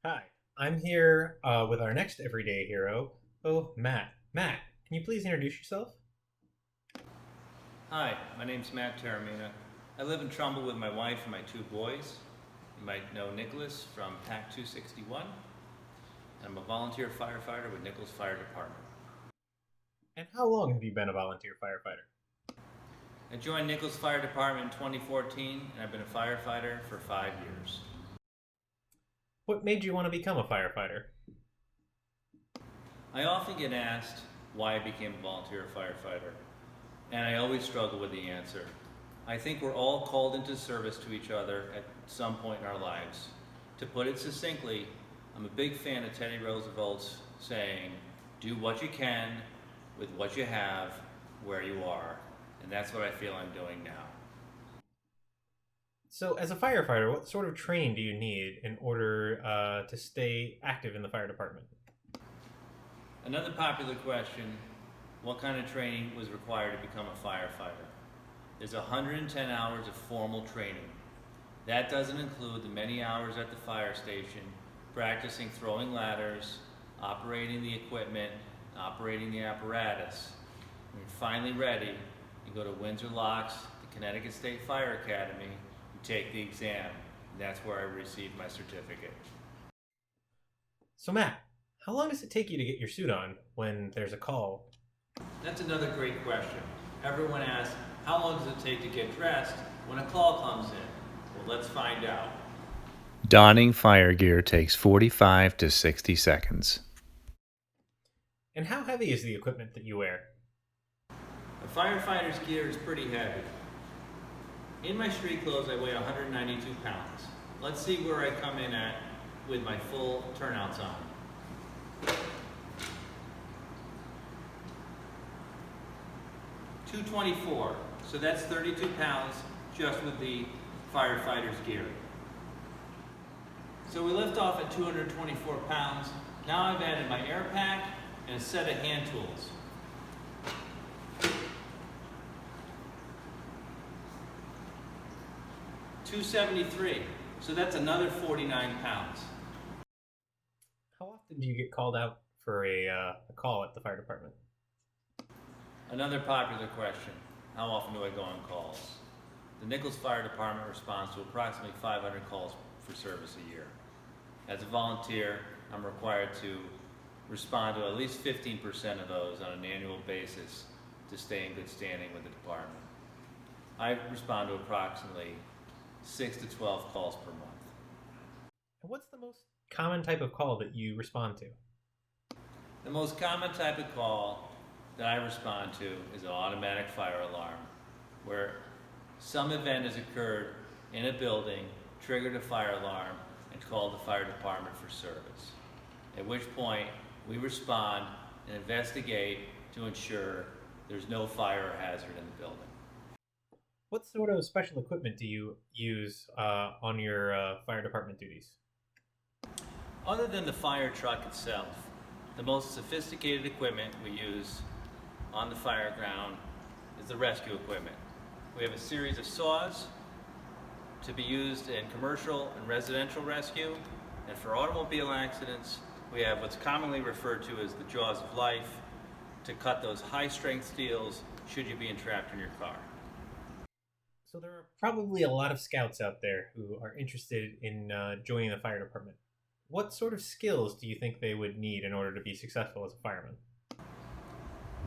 Hi, I'm here with our next everyday hero. Oh, Matt. Matt, can you please introduce yourself? Hi, my name's Matt Taormina. I live in Trumbull with my wife and my two boys. You might know Nicholas from PAC 261. I'm a volunteer firefighter with Nichols Fire Department. And how long have you been a volunteer firefighter? I joined Nichols Fire Department in 2014 and I've been a firefighter for 5 years. What made you want to become a firefighter? I often get asked why I became a volunteer firefighter, and I always struggle with the answer. I think we're all called into service to each other at some point in our lives. To put it succinctly, I'm a big fan of Teddy Roosevelt's saying, do what you can with what you have where you are. And that's what I feel I'm doing now. So, as a firefighter, what sort of training do you need in order to stay active in the fire department? Another popular question, what kind of training was required to become a firefighter? There's 110 hours of formal training. That doesn't include the many hours at the fire station, practicing throwing ladders, operating the equipment, operating the apparatus. When you're finally ready, you go to Windsor Locks, the Connecticut State Fire Academy, and take the exam. And that's where I received my certificate. So, Matt, how long does it take you to get your suit on when there's a call? That's another great question. Everyone asks, how long does it take to get dressed when a call comes in? Well, let's find out. Donning fire gear takes 45 to 60 seconds. And how heavy is the equipment that you wear? A firefighter's gear is pretty heavy. In my street clothes, I weigh 192 pounds. Let's see where I come in at with my full turnouts on. 224, so that's 32 pounds just with the firefighter's gear. So we lift off at 224 pounds. Now I've added my air pack and a set of hand tools. $273, so that's another 49 pounds. How often do you get called out for a call at the fire department? Another popular question, how often do I go on calls? The Nichols Fire Department responds to approximately 500 calls for service a year. As a volunteer, I'm required to respond to at least 15% of those on an annual basis to stay in good standing with the department. I respond to approximately 6 to 12 calls per month. And what's the most common type of call that you respond to? The most common type of call that I respond to is an automatic fire alarm, where some event has occurred in a building, triggered a fire alarm, and called the fire department for service. At which point, we respond and investigate to ensure there's no fire or hazard in the building. What sort of special equipment do you use on your fire department duties? Other than the fire truck itself, the most sophisticated equipment we use on the fire ground is the rescue equipment. We have a series of saws to be used in commercial and residential rescue, and for automobile accidents, we have what's commonly referred to as the jaws of life to cut those high-strength steels should you be entrapped in your car. So there are probably a lot of scouts out there who are interested in joining the fire department. What sort of skills do you think they would need in order to be successful as a fireman?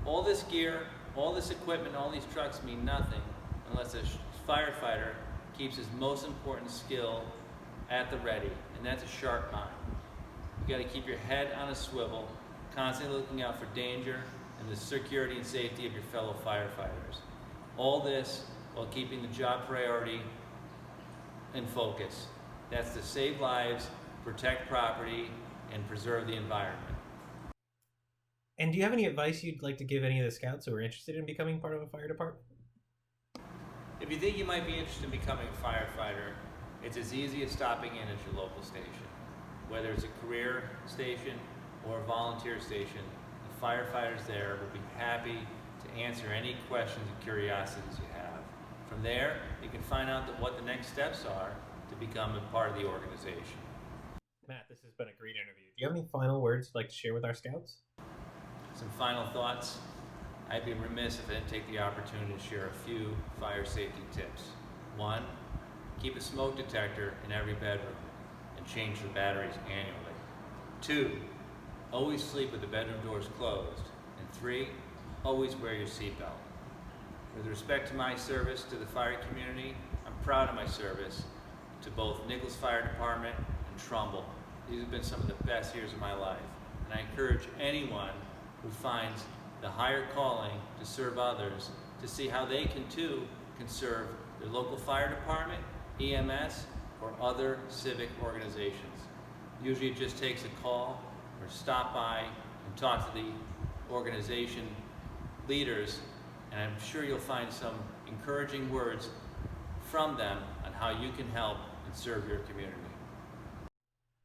All this gear, all this equipment, all these trucks mean nothing unless a firefighter keeps his most important skill at the ready, and that's a sharp mind. You got to keep your head on a swivel, constantly looking out for danger and the security and safety of your fellow firefighters. All this while keeping the job priority in focus. That's to save lives, protect property, and preserve the environment. And do you have any advice you'd like to give any of the scouts who are interested in becoming part of a fire department? If you think you might be interested in becoming a firefighter, it's as easy as stopping in at your local station. Whether it's a career station or a volunteer station, the firefighters there will be happy to answer any questions and curiosities you have. From there, you can find out what the next steps are to become a part of the organization. Matt, this is has been a great interview. Do you have any final words you'd like to share with our scouts? Some final thoughts. I'd be remiss if I didn't take the opportunity to share a few fire safety tips. One, keep a smoke detector in every bedroom and change the batteries annually. Two, always sleep with the bedroom doors closed. And three, always wear your seatbelt. With respect to my service to the fire community, I'm proud of my service to both Nichols Fire Department and Trumbull. These have been some of the best years of my life. And I encourage anyone who finds the higher calling to serve others to see how they too can serve their local fire department, EMS, or other civic organizations. Usually it just takes a call or stop by and talk to the organization leaders, and I'm sure you'll find some encouraging words from them on how you can help and serve your community.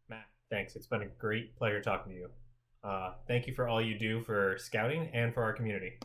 Matt, thanks. It's been a great pleasure talking to you. Thank you for all you do for scouting and for our community.